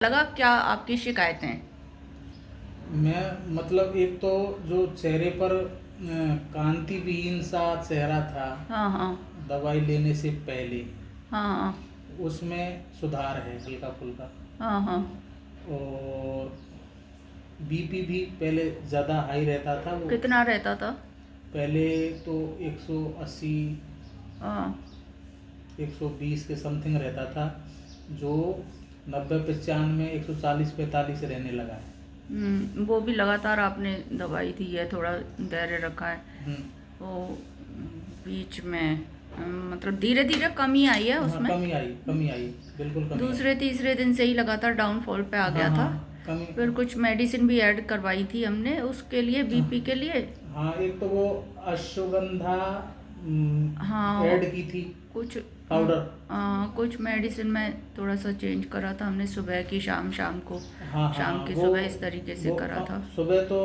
लगा क्या आपकी शिकायतें? मैं मतलब एक तो जो चेहरे पर कांति विहीन सा चेहरा था हाँ हाँ दवाई लेने से पहले, हाँ उसमें सुधार है हल्का फुल्का। हाँ हाँ और बीपी भी पहले ज़्यादा हाई रहता था। वो कितना रहता था? पहले तो 180 हाँ 120 के समथिंग रहता था, जो 90-95 140-45 रहने लगा है। वो भी लगातार आपने दवाई दी है, थोड़ा धैर्य रखा है हम्म, वो बीच में मतलब धीरे धीरे कमी आई है हाँ उसमें। कमी आई, बिल्कुल कमी आई। दूसरे तीसरे दिन से ही लगातार डाउनफॉल पे आ हाँ गया हाँ था। कमी। फिर कुछ मेडिसिन भी ऐड करवाई थी हमने उसके लिए, बीपी के लिए। हाँ एक तो वो अश्वगंधा हाँ ऐड की थी कुछ पाउडर। कुछ मेडिसिन में थोड़ा सा चेंज करा था हमने, सुबह की शाम, शाम को हाँ शाम हाँ की वो सुबह, इस तरीके से वो करा था। सुबह तो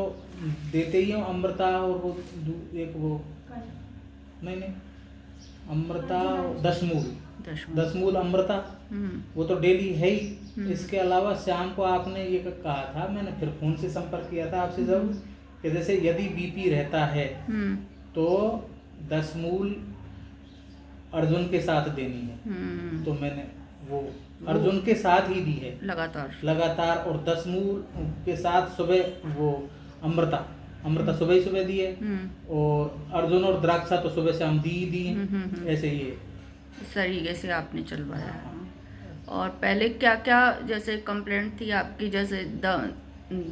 देते ही हूँ अमृता, और वो एक वो नहीं नहीं अमृता, दशमूल, दशमूल। दशमूल अमृता, हम्म वो तो डेली है ही। इसके अलावा शाम को आपने ये कहा था, मैंने फिर फ़ोन से संपर्क किया था आपसे जब, कि जैसे यदि बीपी रहता है हम्म तो दशमूल अर्जुन के साथ देनी है। हम्म तो मैंने वो अर्जुन के साथ ही दी है लगातार। लगातार, और दशमूल के साथ सुबह वो अमृता, अमृता सुबह ही सुबह दी है, और अर्जुन और द्राक्षा तो सुबह शाम दी ही दी है। ऐसे ही है। इस तरीके से आपने चलवाया है। और पहले क्या क्या जैसे कंप्लेंट थी आपकी, जैसे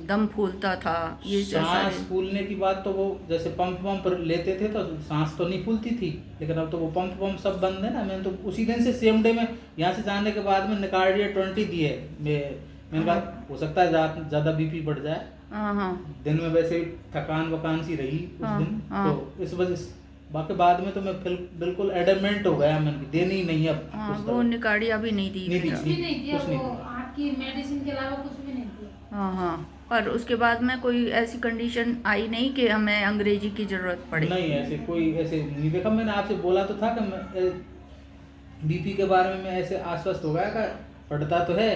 दम फूलता था, ये जो सांस सारे। फूलने की बात तो वो जैसे पंप लेते थे तो सांस तो नहीं फूलती थी, लेकिन अब तो वो पंप सब बंद है ना। मैंने तो उसी दिन से सेम डे में यहाँ से जाने के बाद में निकार्डिया 20 दी है। मैंने कहा हो सकता है ज़्यादा बीपी बढ़ जाए। हाँ हाँ दिन में वैसे ही थकान वकान सी रही उस हाँ दिन, हाँ तो इस वजह से। बाकी बाद में तो मैं फिर बिल्कुल एडमेंट हो गया, मैंने देनी ही नहीं अब हाँ, कुछ वो दवा। निकाड़ी अभी नहीं दी नहीं फिर। दी, नहीं दिया कुछ वो, नहीं दिया। आपकी मेडिसिन के अलावा कुछ भी नहीं दिया। हाँ हाँ, पर उसके बाद में कोई ऐसी कंडीशन आई नहीं कि हमें अंग्रेजी की ज़रूरत पड़े? नहीं ऐसे कोई ऐसे नहीं देखा। मैंने आपसे बोला तो था कि मैं बीपी के बारे में मैं ऐसे आश्वस्त हो गया कि पढ़ता तो है,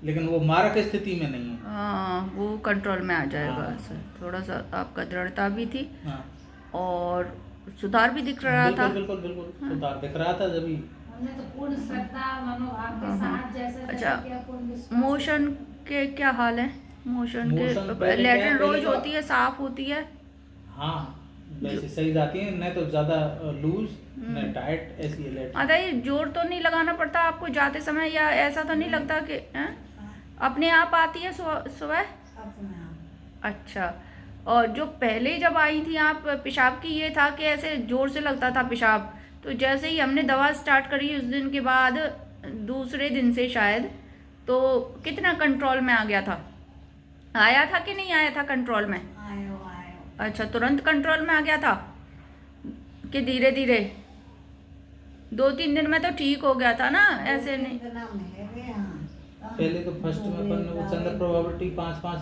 लेकिन वो मारक स्थिति में नहीं है। हाँ, वो कंट्रोल में आ जाएगा। हाँ। सर थोड़ा सा आपका दृढ़ता भी थी हाँ और सुधार भी दिख रहा था। बिल्कुल बिल्कुल सुधार दिख रहा था जब ही। हमने तो पूर्ण श्रद्धा मनोभाव के साथ जैसा अच्छा, किया, पूर्ण विश्वास। मोशन के क्या हाल है? मोशन मोशन के पहले क्या है, लैट्रिन पहले रोज तो होती है, साफ होती है? हाँ वैसे सही जाती है, न तो ज़्यादा लूज न टाइट, ऐसी है लेट। आता ये जोर तो नहीं लगाना पड़ता आपको जाते समय, या ऐसा तो नहीं लगता कि अपने आप आती है सुबह? अच्छा, और जो पहले जब आई थी आप पेशाब की, ये था कि ऐसे जोर से लगता था पेशाब, तो जैसे ही हमने दवा स्टार्ट करी उस दिन के बाद, दूसरे दिन से शायद, तो कितना कंट्रोल में आ गया था? आया था कि नहीं आया था कंट्रोल में? आयो अच्छा, तुरंत कंट्रोल में आ गया था कि धीरे धीरे? 2-3 दिन में तो ठीक हो गया था ना, ऐसे नहीं? पहले तो फर्स्ट में अपन ने वो चंद्र प्रोबेबिलिटी 5-5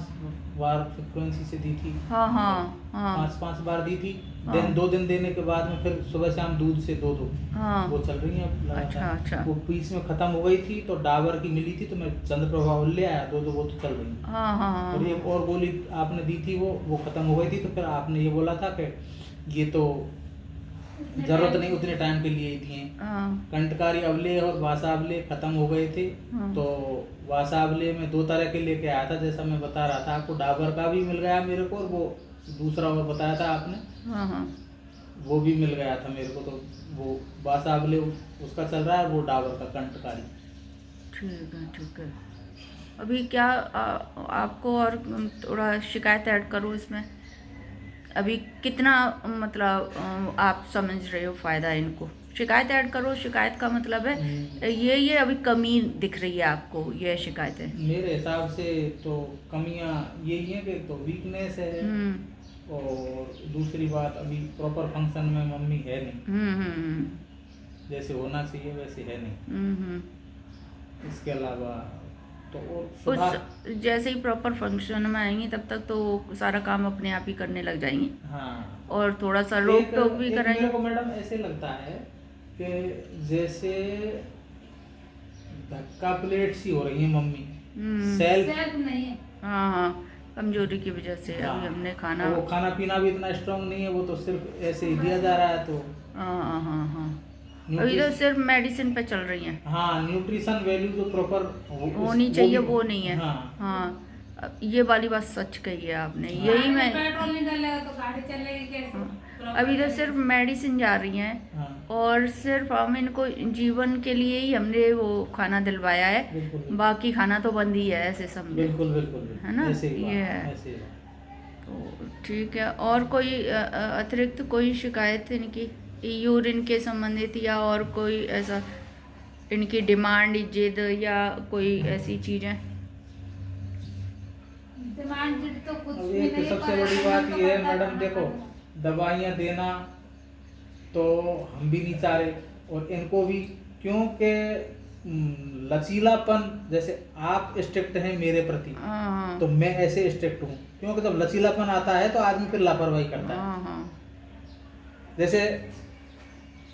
बार फ्रिक्वेंसी से दी थी। हाँ हाँ हाँ 5-5 बार दी थी। हाँ। दिन 2 दिन देने के बाद में फिर सुबह शाम दूध से 2-2 हाँ। वो चल रही है अब लगातार। अच्छा। वो बीच में खत्म हो गई थी तो डाबर की मिली थी, तो मैं चंद्र प्रभाव ले आया, 2-2 वो तो चल रही है। हाँ हाँ और एक और गोली आपने दी थी, वो खत्म हो गई थी, तो फिर आपने ये बोला था कि ये तो जरूरत नहीं, उतने टाइम के लिए ही दिए। हाँ कंटकारी अवले और वासावले खत्म हो गए थे, तो वासावले में 2 तरह के लेके आया था, जैसा मैं बता रहा था आपको। डाबर का भी मिल गया मेरे को, और वो दूसरा वो बताया था आपने, हाँ हाँ वो भी मिल गया था मेरे को। तो वो वासावले उसका चल रहा है, वो डाबर का कंटकारी। ठीक है। अभी क्या आपको और थोड़ा शिकायत ऐड करूँ इसमें? अभी कितना मतलब आप समझ रहे हो फ़ायदा इनको? शिकायत ऐड करो, शिकायत का मतलब है ये अभी कमी दिख रही है आपको, ये शिकायतें? मेरे हिसाब से तो कमियां यही हैं कि तो वीकनेस है, और दूसरी बात अभी प्रॉपर फंक्शन में मम्मी है नहीं। जैसे होना चाहिए वैसे है नहीं। इसके अलावा तो और सुधार। उस जैसे ही प्रॉपर फंक्शन में आएंगी तब तक तो सारा काम अपने आप ही करने लग जाएंगी। हाँ, और थोड़ा सा रोक टोक भी करेंगे। मेरे को मैडम ऐसे लगता है कि जैसे धक्का प्लेट सी हो रही है मम्मी, सेल्फ सेल्फ नहीं है। हाँ हाँ, कमजोरी की वजह से अभी हमने खाना, वो खाना पीना भी इतना स्ट्रांग नहीं है, वो तो सिर्फ ऐसे ही दिया जा रहा है। तो हाँ हाँ हाँ हाँ, अभी तो सिर्फ मेडिसिन पे चल रही हैं। हाँ, न्यूट्रिशन वैल्यू जो प्रॉपर होनी चाहिए वो नहीं है। हाँ हाँ, ये वाली बात सच कही है आपने, यही मैं, पेट्रोल नहीं डालेगा तो गाड़ी चलेगी कैसे? अभी तो सिर्फ मेडिसिन जा रही हैं हाँ, और सिर्फ हम इनको जीवन के लिए ही हमने वो खाना दिलवाया है, बिल्कुल बाकी खाना तो बंद ही है, ऐसे समझे। बिल्कुल बिल्कुल है ना, ऐसे ही बात, ये है। ऐसे ही बात। तो ठीक है, और कोई अतिरिक्त कोई शिकायत इनकी यूरिन के संबंधित या और कोई ऐसा इनकी डिमांड, जिद या कोई ऐसी चीज़ें? डिमांड तो कुछ अब भी एक नहीं है, सबसे पर बड़ी बात तो ये है करना मैडम, पड़ता देखो है। दवाइयाँ देना तो हम भी नहीं चाह रहे, और इनको भी, क्योंकि लचीलापन, जैसे आप स्ट्रिक्ट हैं मेरे प्रति, हाँ तो मैं ऐसे स्ट्रिक्ट हूँ, क्योंकि जब लचीलापन आता है तो आदमी फिर लापरवाही करता है। हाँ हाँ, जैसे